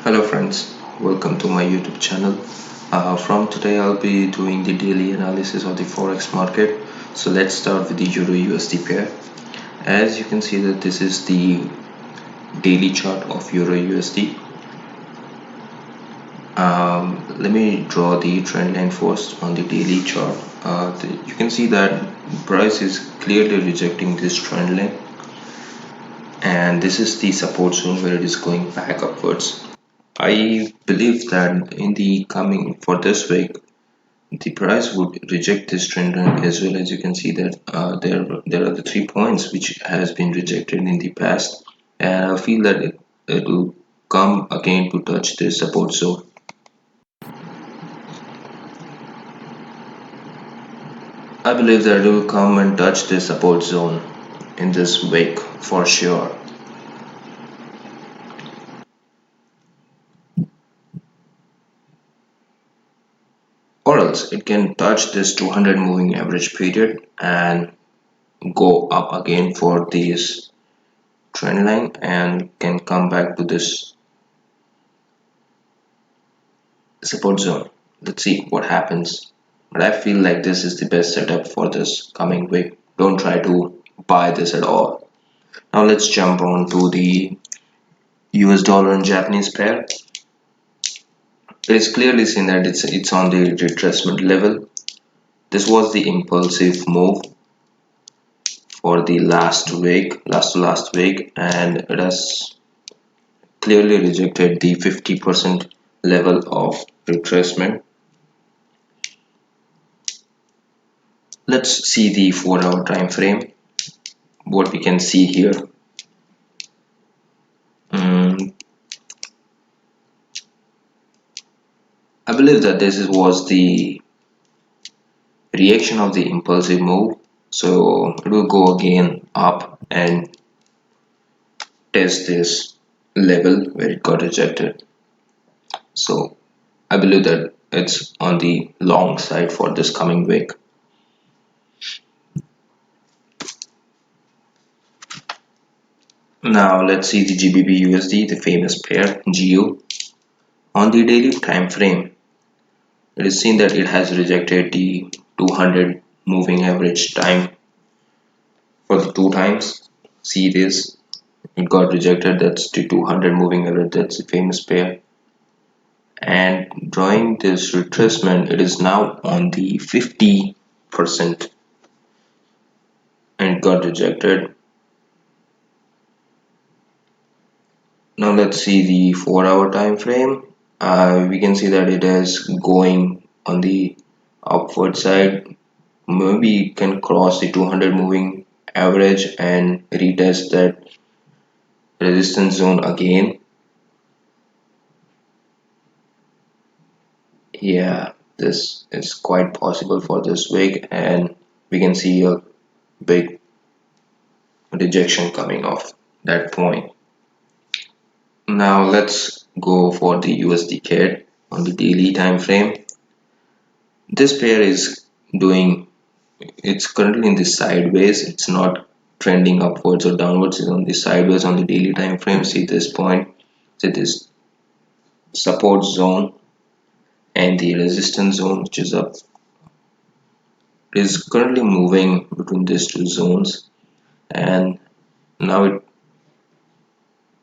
Hello friends, welcome to my YouTube channel. From today I'll be doing the daily analysis of the Forex market. So let's start with the Euro USD pair. As you can see that this is the daily chart of Euro USD. Let me draw the trend line first on the daily chart. You can see that price is clearly rejecting this trend line, and this is the support zone where it is going back upwards. I believe that in the coming for this week the price would reject this trend line as well. As you can see that there are the 3 points which has been rejected in the past, and I feel that it will come again to touch this support zone. I believe that it will come and touch this support zone in this week for sure. Or else it can touch this 200 moving average period and go up again for this trend line and can come back to this support zone. Let's see what happens. But I feel like this is the best setup for this coming week. Don't try to buy this at all. Now let's jump on to the US dollar and Japanese pair. It is clearly seen that it's on the retracement level. This was the impulsive move for the last week, and it has clearly rejected the 50% level of retracement. Let's see the 4-hour time frame. What we can see here. Mm, I believe that was the reaction of the impulsive move. So it will go again up and test this level where it got rejected. So I believe that it's on the long side for this coming week. Now let's see the GBPUSD, the famous pair GU. On the daily time frame, it is seen that it has rejected the 200 moving average time for the 2 times. See this, it got rejected. That's the 200 moving average. That's the famous pair. And drawing this retracement, it is now on the 50% and got rejected. Now let's see the 4-hour time frame. We can see that it is going on the upward side. Maybe it can cross the 200 moving average and retest that resistance zone again. Yeah, this is quite possible for this week, and we can see a big rejection coming off that point. Now let's go for the USDCAD on the daily time frame. This pair is doing, it's currently in the sideways. It's not trending upwards or downwards. It's on the sideways on the daily time frame. See this point, see this support zone and the resistance zone, which is up. It is currently moving between these two zones, and now it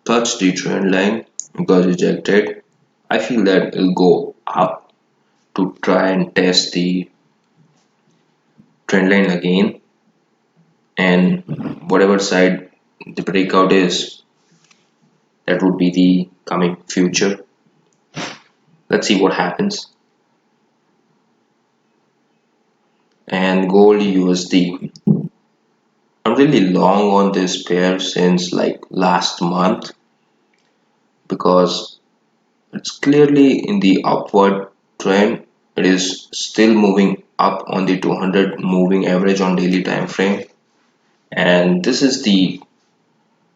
touched the trend line, got rejected. I feel that it'll go up to try and test the trend line again, and whatever side the breakout is, that would be the coming future. Let's see what happens. And gold USD, I'm really long on this pair since like last month because it's clearly in the upward trend. It is still moving up on the 200 moving average on daily time frame, and this is the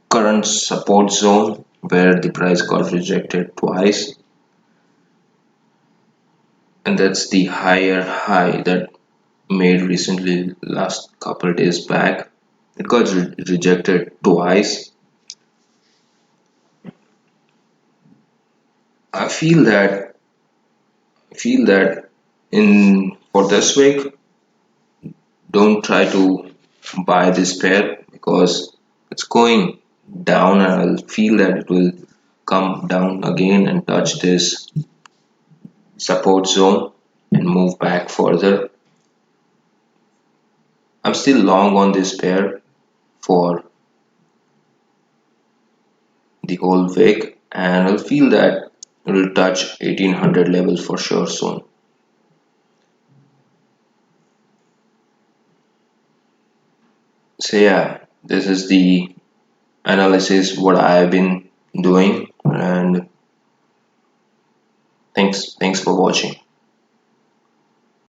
current support zone where the price got rejected twice, and that's the higher high that made recently last couple days back. It got rejected twice. I feel that in for this week, don't try to buy this pair because it's going down, and I'll feel that it will come down again and touch this support zone and move back further. I'm still long on this pair for the whole week, and I'll feel that it will touch 1800 level for sure soon. So yeah, this is the analysis what I've been doing, and thanks for watching.